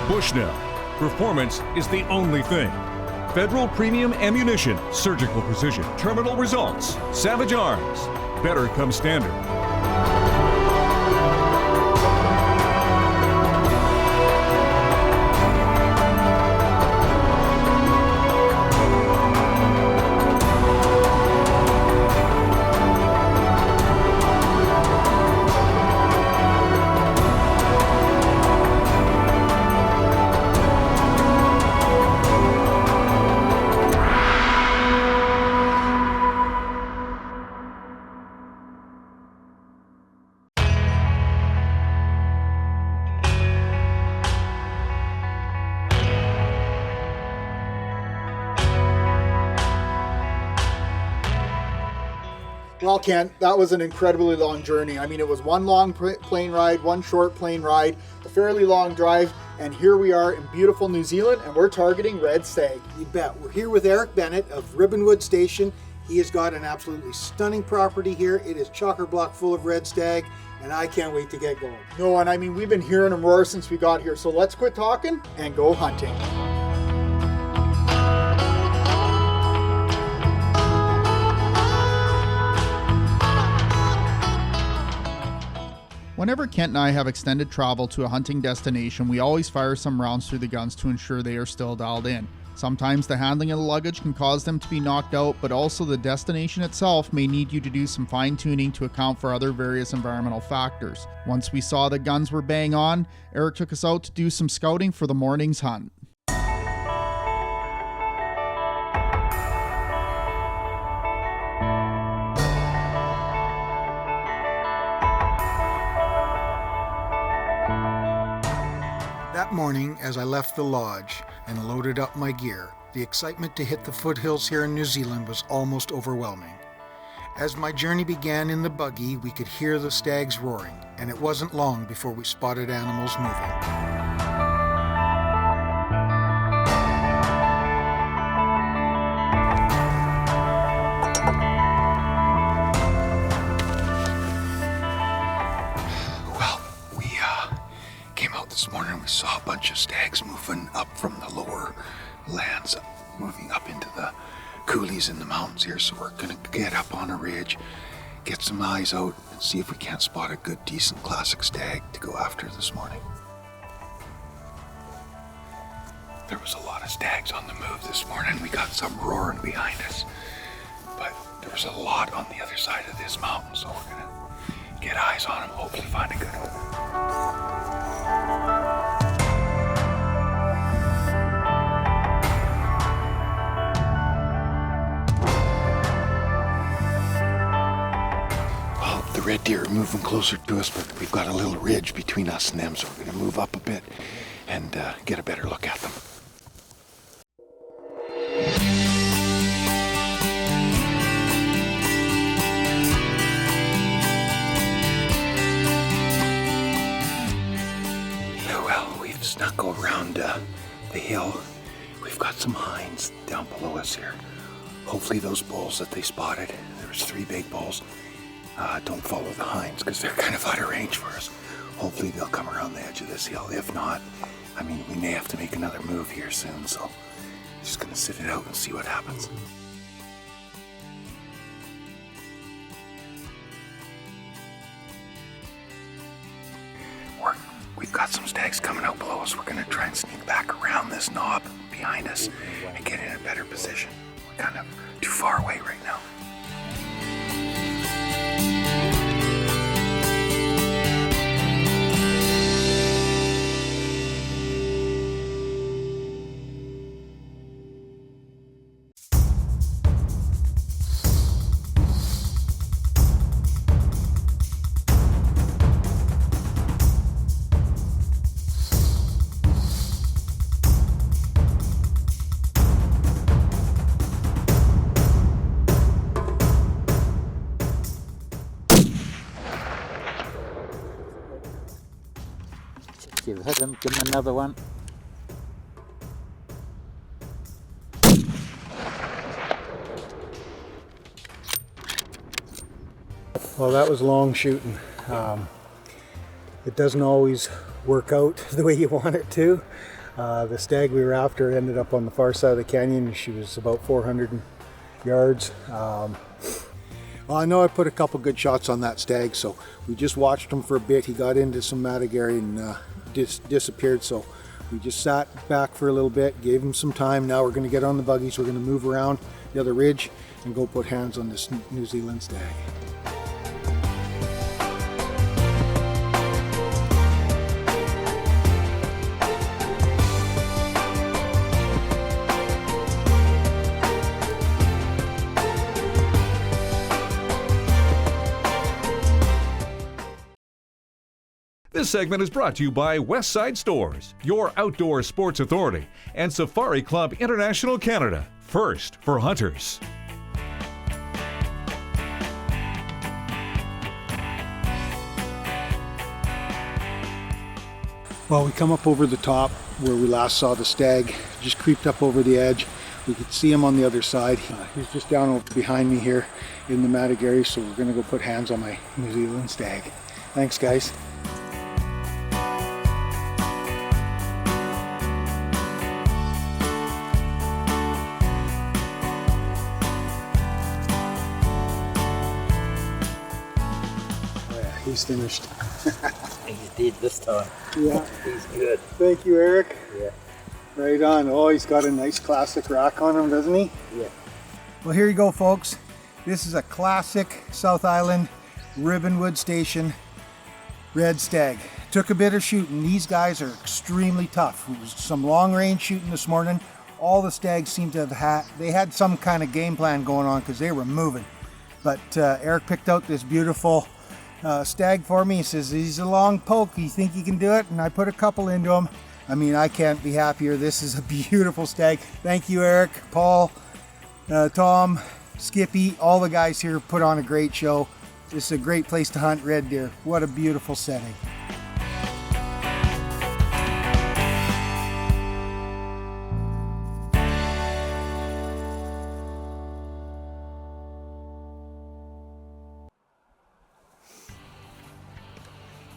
Bushnell. Performance is the only thing. Federal Premium Ammunition, surgical precision, terminal results. Savage Arms. Better come standard. Well, Kent, that was an incredibly long journey. I mean, it was one long plane ride, one short plane ride, a fairly long drive, and here we are in beautiful New Zealand, and we're targeting red stag. You bet. We're here with Eric Bennett of Ribbonwood Station. He has got an absolutely stunning property here. It is chock-a-block full of red stag, and I can't wait to get going. No, and I mean, we've been hearing them roar since we got here, so let's quit talking and go hunting. Whenever Kent and I have extended travel to a hunting destination, we always fire some rounds through the guns to ensure they are still dialed in. Sometimes the handling of the luggage can cause them to be knocked out, but also the destination itself may need you to do some fine-tuning to account for other various environmental factors. Once we saw the guns were bang on, Eric took us out to do some scouting for the morning's hunt. That morning, as I left the lodge and loaded up my gear, the excitement to hit the foothills here in New Zealand was almost overwhelming. As my journey began in the buggy, we could hear the stags roaring, and it wasn't long before we spotted animals moving. This morning we saw a bunch of stags moving up from the lower lands, moving up into the coulees in the mountains here. So we're gonna get up on a ridge, get some eyes out, and see if we can't spot a good, decent, classic stag to go after this morning. There was a lot of stags on the move this morning. We got some roaring behind us, but there was a lot on the other side of this mountain, so we're gonna get eyes on them, hopefully find a good one. The red deer are moving closer to us, but we've got a little ridge between us and them, so we're going to move up a bit and get a better look at them. Yeah, well, we've snuck around the hill. We've got some hinds down below us here. Hopefully those bulls that they spotted, there was 3 big bulls, don't follow the hinds because they're kind of out of range for us. Hopefully they'll come around the edge of this hill. If not, I mean, we may have to make another move here soon, so just gonna sit it out and see what happens. We've got some stags coming out below us. We're gonna try and sneak back around this knob behind us and get in a better position. We're kind of too far away right now. You've hit him, give him another one. Well, that was long shooting. It doesn't always work out the way you want it to. The stag we were after ended up on the far side of the canyon. She was about 400 yards. Well, I know I put a couple good shots on that stag, so we just watched him for a bit. He got into some matagary and disappeared, so we just sat back for a little bit, gave him some time. Now we're going to get on the buggies. We're going to move around the other ridge and go put hands on this New Zealand stag. This segment is brought to you by Westside Stores, your outdoor sports authority, and Safari Club International Canada, first for hunters. Well, we come up over the top where we last saw the stag, just creeped up over the edge. We could see him on the other side. He's just down over behind me here in the matagary, so we're going to go put hands on my New Zealand stag. Thanks, guys. He's finished. He's dead this time. Yeah. He's good. Thank you, Eric. Yeah. Right on. Oh, he's got a nice classic rack on him, doesn't he? Yeah. Well, here you go, folks. This is a classic South Island Ribbonwood Station red stag. Took a bit of shooting. These guys are extremely tough. It was some long range shooting this morning. All the stags seemed to have they had some kind of game plan going on because they were moving. But Eric picked out this beautiful stag for me. He says he's a long poke. You think you can do it? And I put a couple into him. I mean, I can't be happier. This is a beautiful stag. Thank you, Eric, Paul, Tom, Skippy, all the guys here put on a great show. This is a great place to hunt red deer. What a beautiful setting.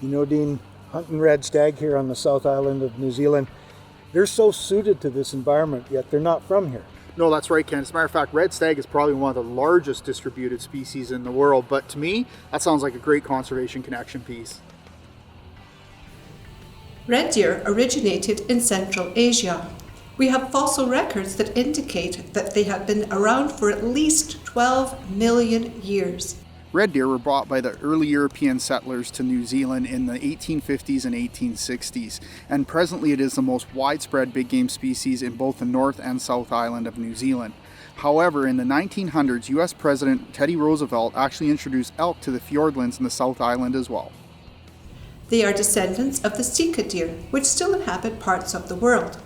You know, Dean, hunting red stag here on the South Island of New Zealand, they're so suited to this environment, yet they're not from here. No, that's right, Ken. As a matter of fact, red stag is probably one of the largest distributed species in the world, but to me, that sounds like a great conservation connection piece. Red deer originated in Central Asia. We have fossil records that indicate that they have been around for at least 12 million years. Red deer were brought by the early European settlers to New Zealand in the 1850s and 1860s, and presently it is the most widespread big game species in both the North and South Island of New Zealand. However, in the 1900s, US President Teddy Roosevelt actually introduced elk to the Fiordlands in the South Island as well. They are descendants of the Sika deer, which still inhabit parts of the world.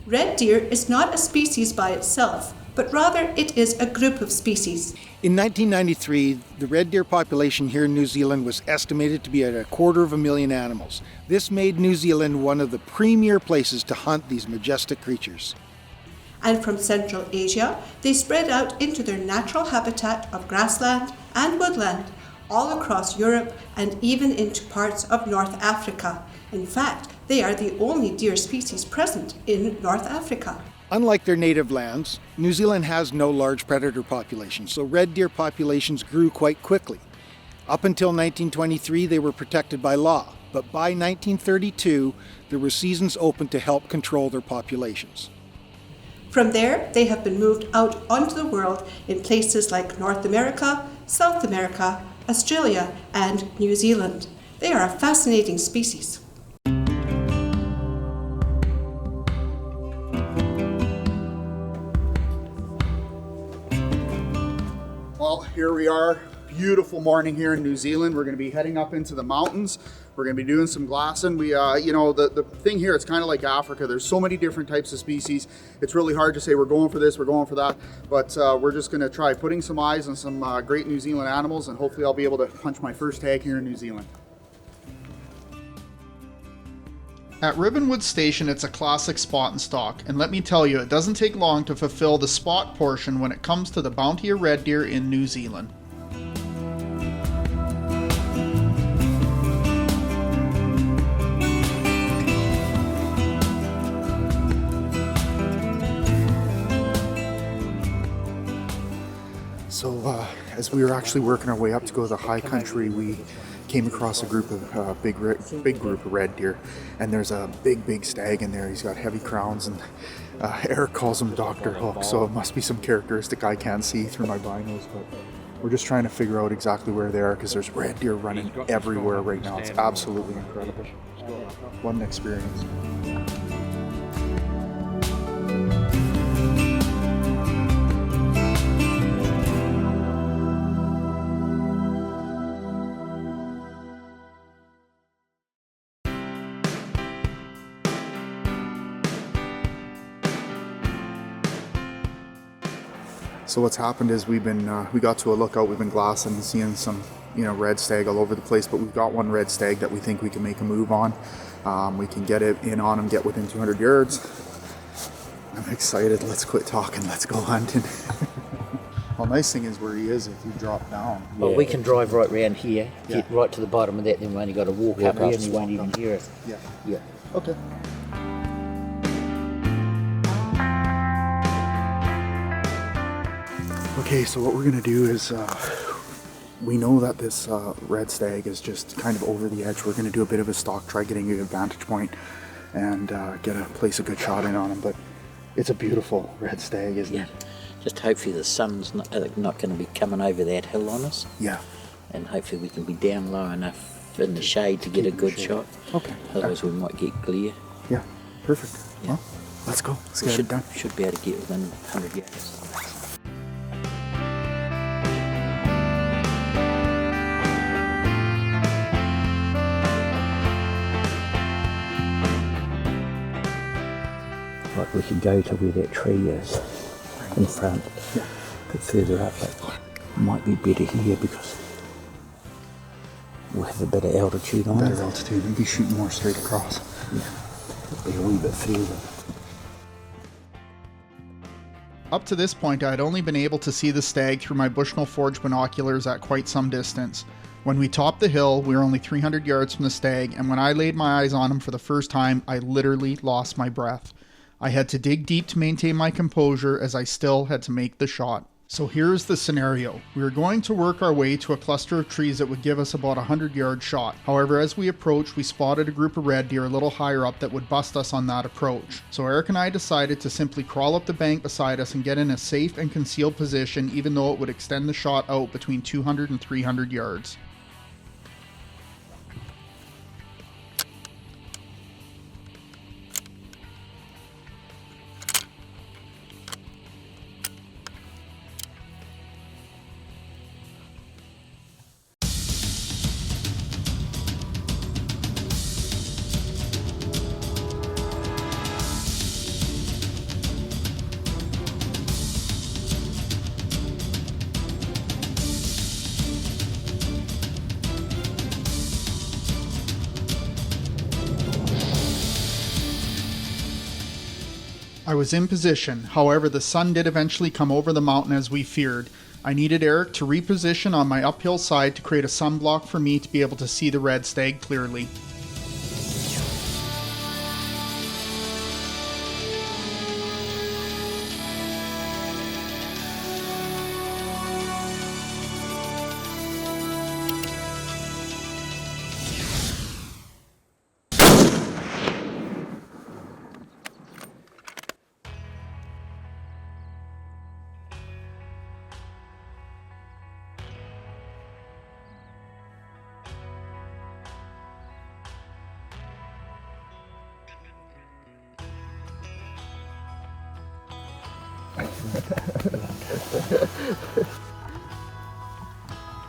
Red deer is not a species by itself, but rather it is a group of species. In 1993, the red deer population here in New Zealand was estimated to be at 250,000 animals. This made New Zealand one of the premier places to hunt these majestic creatures. And from Central Asia, they spread out into their natural habitat of grassland and woodland, all across Europe and even into parts of North Africa. In fact, they are the only deer species present in North Africa. Unlike their native lands, New Zealand has no large predator population, so red deer populations grew quite quickly. Up until 1923, they were protected by law, but by 1932, there were seasons open to help control their populations. From there, they have been moved out onto the world in places like North America, South America, Australia, and New Zealand. They are a fascinating species. Well, here we are. Beautiful morning here in New Zealand. We're going to be heading up into the mountains. We're going to be doing some glassing. The thing here, it's kind of like Africa. There's so many different types of species. It's really hard to say we're going for this, we're going for that. But we're just going to try putting some eyes on some great New Zealand animals, and hopefully I'll be able to punch my first tag here in New Zealand. At Ribbonwood Station, it's a classic spot and stock, and let me tell you, it doesn't take long to fulfill the spot portion when it comes to the bounty of red deer in New Zealand. as we were actually working our way up to go to the high country, we came across a group of big group of red deer, and there's a big stag in there. He's got heavy crowns, and Eric calls him Dr. Hook, so it must be some characteristic I can't see through my binos, but we're just trying to figure out exactly where they are, because there's red deer running everywhere right now. It's absolutely incredible. What an experience. So what's happened is we got to a lookout, we've been glassing and seeing some, red stag all over the place, but we've got one red stag that we think we can make a move on. We can get it in on him, get within 200 yards. I'm excited. Let's quit talking. Let's go hunting. Well, nice thing is where he is, if you drop down. Well, we can drive right round here, get right to the bottom of that, then we only got to walk up here and he won't even hear us. Yeah. Okay. Okay, so what we're gonna do is, we know that this red stag is just kind of over the edge. We're gonna do a bit of a stalk, try getting a good vantage point and place a good shot in on him, but it's a beautiful red stag, isn't it? Just hopefully the sun's not going to be coming over that hill on us. Yeah. And hopefully we can be down low enough in the shade to get a good shot. Okay. Otherwise we might get glare. Yeah, perfect. Yeah. Well, let's go. Let's get it done. Should be able to get within 100 yards. Like we could go to where that tree is in front, a bit further up, but might be better here because we'll have a bit of altitude on it. Better altitude, maybe shoot more straight across. Yeah, it'll be a wee bit further. Up to this point, I had only been able to see the stag through my Bushnell Forge binoculars at quite some distance. When we topped the hill, we were only 300 yards from the stag, and when I laid my eyes on him for the first time, I literally lost my breath. I had to dig deep to maintain my composure as I still had to make the shot. So here's the scenario. We were going to work our way to a cluster of trees that would give us about a 100-yard shot. However, as we approached, we spotted a group of red deer a little higher up that would bust us on that approach. So Eric and I decided to simply crawl up the bank beside us and get in a safe and concealed position, even though it would extend the shot out between 200 and 300 yards. I was in position, however the sun did eventually come over the mountain as we feared. I needed Eric to reposition on my uphill side to create a sunblock for me to be able to see the red stag clearly.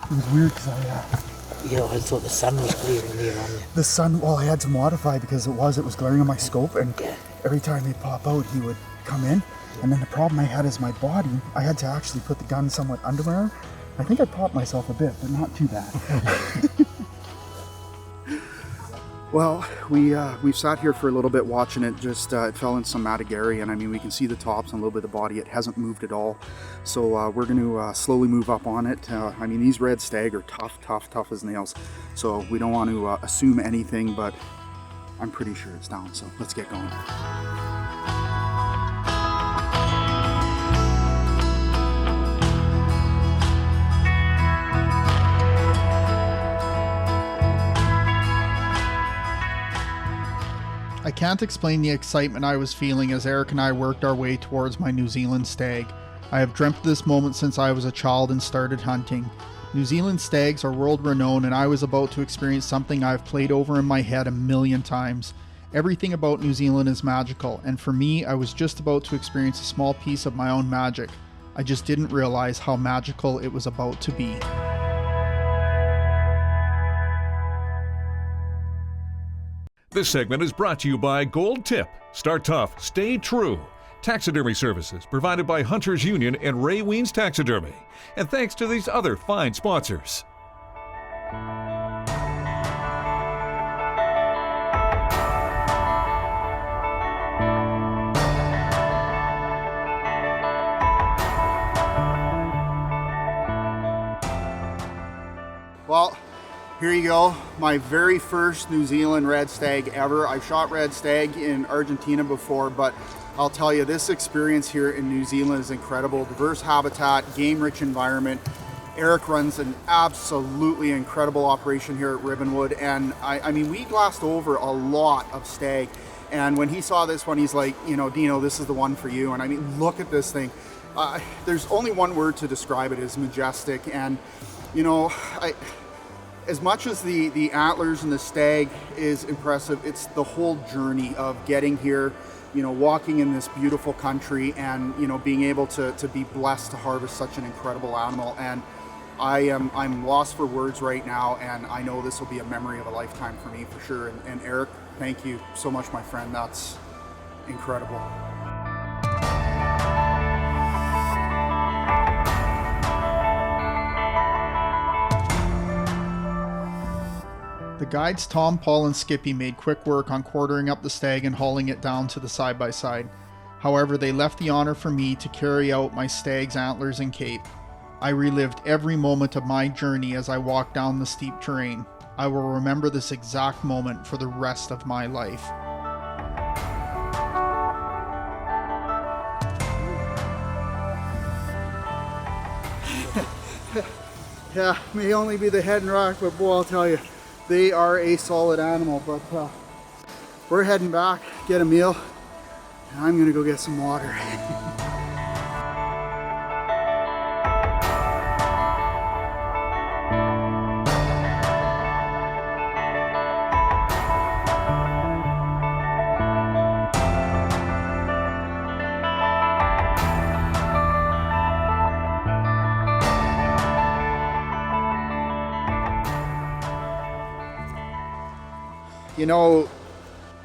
It was weird because I thought the sun was glaring there on you. the sun, well, I had to modify because it was glaring on my scope, and every time he'd pop out, he would come in. And then the problem I had is my body, I had to actually put the gun somewhat under my arm. I think I popped myself a bit, but not too bad. Well, we've sat here for a little bit watching it. Just it fell in some matagari, and I mean we can see the tops and a little bit of the body. It hasn't moved at all, so we're going to slowly move up on it. I mean these red stag are tough as nails, so we don't want to assume anything, but I'm pretty sure it's down. So let's get going. I can't explain the excitement I was feeling as Eric and I worked our way towards my New Zealand stag. I have dreamt of this moment since I was a child and started hunting. New Zealand stags are world renowned, and I was about to experience something I've played over in my head a million times. Everything about New Zealand is magical, and for me, I was just about to experience a small piece of my own magic. I just didn't realize how magical it was about to be. This segment is brought to you by Gold Tip. Start tough, stay true. Taxidermy services provided by Hunters Union and Ray Weens Taxidermy. And thanks to these other fine sponsors. Well, here you go. My very first New Zealand red stag ever. I've shot red stag in Argentina before, but I'll tell you, this experience here in New Zealand is incredible. Diverse habitat, game-rich environment. Eric runs an absolutely incredible operation here at Ribbonwood, and I mean, we glassed over a lot of stag. And when he saw this one, he's like, you know, Dino, this is the one for you. And I mean, look at this thing. There's only one word to describe it: is majestic. And you know, as much as the antlers and the stag is impressive, it's the whole journey of getting here, you know, walking in this beautiful country and, you know, being able to be blessed to harvest such an incredible animal. And I'm lost for words right now, and I know this will be a memory of a lifetime for me for sure. And Eric, thank you so much, my friend. That's incredible. The guides Tom, Paul, and Skippy made quick work on quartering up the stag and hauling it down to the side-by-side. However, they left the honor for me to carry out my stag's antlers and cape. I relived every moment of my journey as I walked down the steep terrain. I will remember this exact moment for the rest of my life. Yeah, may only be the head and rock, but boy, I'll tell you, they are a solid animal. But we're heading back, get a meal, and I'm gonna go get some water. You know,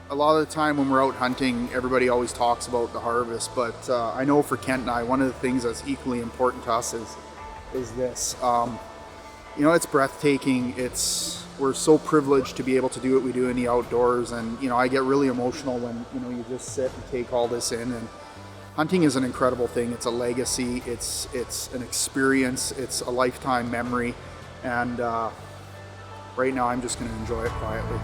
a lot of the time when we're out hunting, everybody always talks about the harvest, but I know for Kent and I, one of the things that's equally important to us is this. You know, it's breathtaking. We're so privileged to be able to do what we do in the outdoors, and you know, I get really emotional when, you know, you just sit and take all this in. And hunting is an incredible thing. It's a legacy. It's an experience. It's a lifetime memory, and right now I'm just going to enjoy it quietly.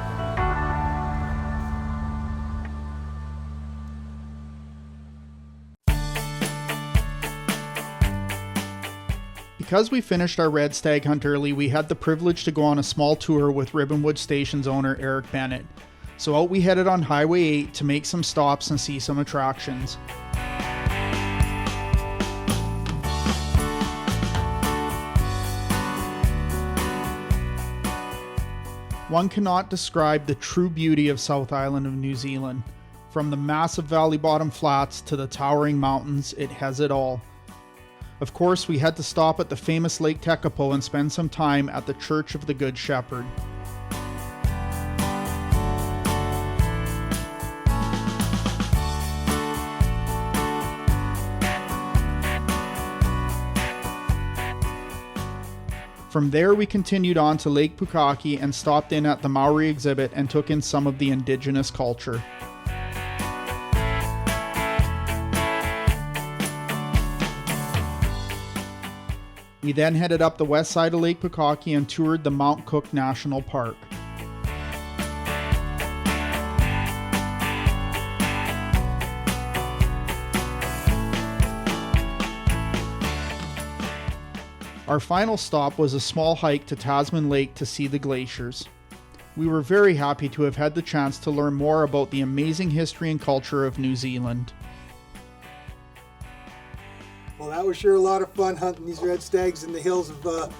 Because we finished our red stag hunt early, we had the privilege to go on a small tour with Ribbonwood Station's owner, Eric Bennett. So out we headed on Highway 8 to make some stops and see some attractions. One cannot describe the true beauty of South Island of New Zealand. From the massive valley bottom flats to the towering mountains, it has it all. Of course, we had to stop at the famous Lake Tekapo and spend some time at the Church of the Good Shepherd. From there, we continued on to Lake Pukaki and stopped in at the Maori exhibit and took in some of the indigenous culture. We then headed up the west side of Lake Pukaki and toured the Mount Cook National Park. Our final stop was a small hike to Tasman Lake to see the glaciers. We were very happy to have had the chance to learn more about the amazing history and culture of New Zealand. Well, that was sure a lot of fun hunting these red stags in the hills of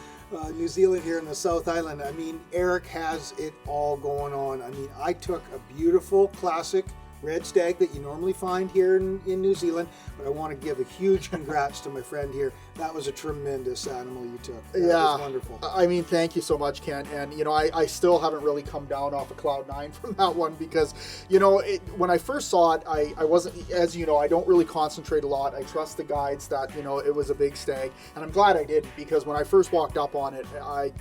New Zealand here in the South Island. I mean, Eric has it all going on. I mean, I took a beautiful classic red stag that you normally find here in New Zealand, but I want to give a huge congrats to my friend here. That was a tremendous animal you took. That was wonderful. I mean, thank you so much, Ken. And, you know, I still haven't really come down off of cloud nine from that one because, you know, when I first saw it, I wasn't, as you know, I don't really concentrate a lot. I trust the guides that, you know, it was a big stag. And I'm glad I did, because when I first walked up on it, I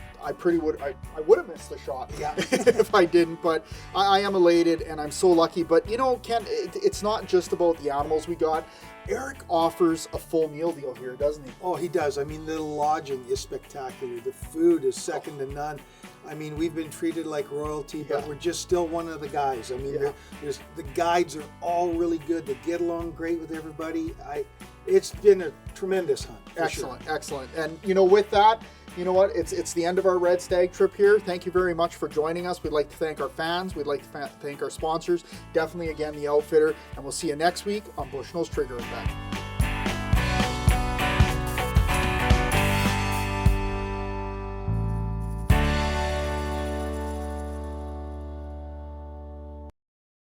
would have missed the shot if I didn't. But I am elated and I'm so lucky. But, you know, Ken, it's not just about the animals we got. Eric offers a full meal deal here, doesn't he? Oh, he does. I mean, the lodging is spectacular. The food is second to none. I mean, we've been treated like royalty, but we're just still one of the guys. I mean, the guides are all really good. They get along great with everybody. It's been a tremendous hunt. Excellent, excellent. And, you know, with that, you know what? It's the end of our Red Stag trip here. Thank you very much for joining us. We'd like to thank our fans. We'd like to thank our sponsors. Definitely, again, the Outfitter. And we'll see you next week on Bushnell's Trigger Effect.